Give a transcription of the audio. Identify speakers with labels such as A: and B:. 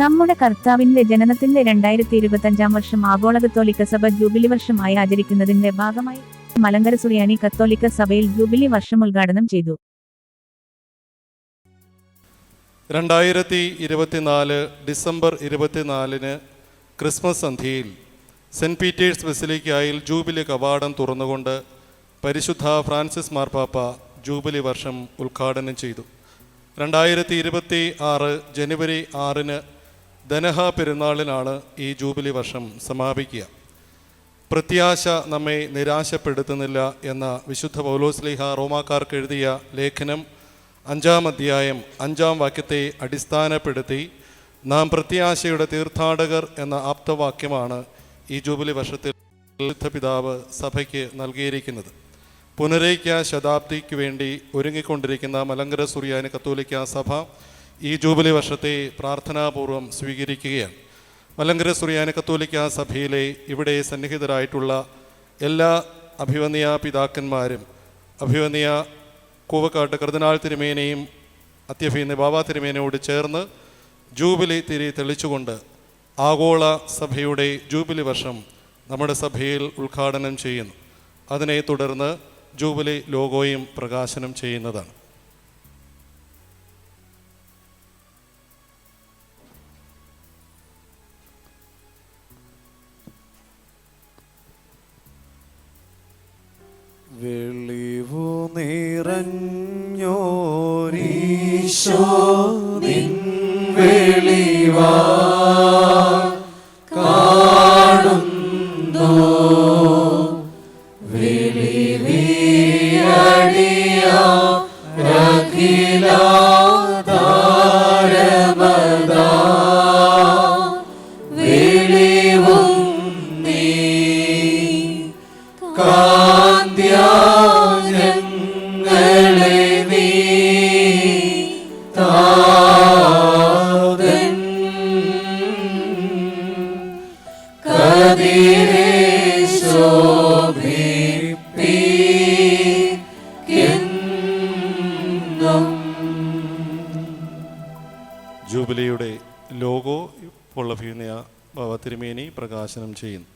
A: നമ്മുടെ കർത്താവിന്റെ ജനനത്തിന്റെ 2025 വർഷം ആഗോള കത്തോലിക്ക സഭ ജൂബിലി വർഷമായി ആചരിക്കുന്നതിന്റെ ഭാഗമായി മലങ്കര സുറിയാനി കത്തോലിക്ക സഭയിൽ ജൂബിലി വർഷം ഉദ്ഘാടനം ചെയ്തു.
B: 2024 ഡിസംബർ 24 ക്രിസ്മസ് സന്ധ്യയിൽ സെൻറ്റ് പീറ്റേഴ്സ് ബസിലിക്കയിൽ ജൂബിലി കവാടം തുറന്നുകൊണ്ട് പരിശുദ്ധ ഫ്രാൻസിസ് മാർപ്പാപ്പ ജൂബിലി വർഷം ഉദ്ഘാടനം ചെയ്തു. 2026 ജനുവരി 6 ധനഹ പെരുന്നാളിനാണ് ഈ ജൂബിലി വർഷം സമാപിക്കുക. പ്രത്യാശ നമ്മെ നിരാശപ്പെടുത്തുന്നില്ല എന്ന വിശുദ്ധ പൗലോസ്ലീഹ റോമാക്കാർക്ക് എഴുതിയ ലേഖനം 5-ാം അധ്യായം 5-ാം വാക്യത്തെ അടിസ്ഥാനപ്പെടുത്തി നാം പ്രത്യാശയുടെ തീർത്ഥാടകർ എന്ന ആപ്തവാക്യമാണ് ഈ ജൂബിലി വർഷത്തിൽ പിതാവ് സഭയ്ക്ക് നൽകിയിരിക്കുന്നത്. പുനരൈക്യ ശതാബ്ദിക്ക് വേണ്ടി ഒരുങ്ങിക്കൊണ്ടിരിക്കുന്ന മലങ്കര സുറിയാനി കത്തോലിക്ക സഭ ഈ ജൂബിലി വർഷത്തെ പ്രാർത്ഥനാപൂർവം സ്വീകരിക്കുകയാണ്. മലങ്കര സുറിയാനി കത്തോലിക്ക സഭയിലെ ഇവിടെ സന്നിഹിതരായിട്ടുള്ള എല്ലാ അഭിവന്യ പിതാക്കന്മാരും അഭിവന്യ കൂവക്കാട്ട് കർദിനാൾ തിരുമേനയും അത്യഭിവന്യ ബാബ തിരുമേനയോട് ചേർന്ന് ജൂബിലി തിരി തെളിച്ചുകൊണ്ട് ആഗോള സഭയുടെ ജൂബിലി വർഷം നമ്മുടെ സഭയിൽ ഉദ്ഘാടനം ചെയ്യുന്നു. അതിനെ തുടർന്ന് ജൂബിലി ലോഗോയും പ്രകാശനം ചെയ്യുന്നതാണ്.
C: വെളിവു നിറഞ്ഞോരീശോ നിൻ വെളിവാ കാണുന്നു വെളിവിയടിയാ രഖിലാധാരമദാ വെളിവും നീ ഞങ്ങളെ നീ താതൻ കതിരേ ശോഭിപ്പിക്കെന്നും.
B: ജൂബിലിയുടെ ലോഗോ ഇപ്പോൾ അഭിനയ ബാബ തിരുമേനി പ്രകാശനം ചെയ്യുന്നു.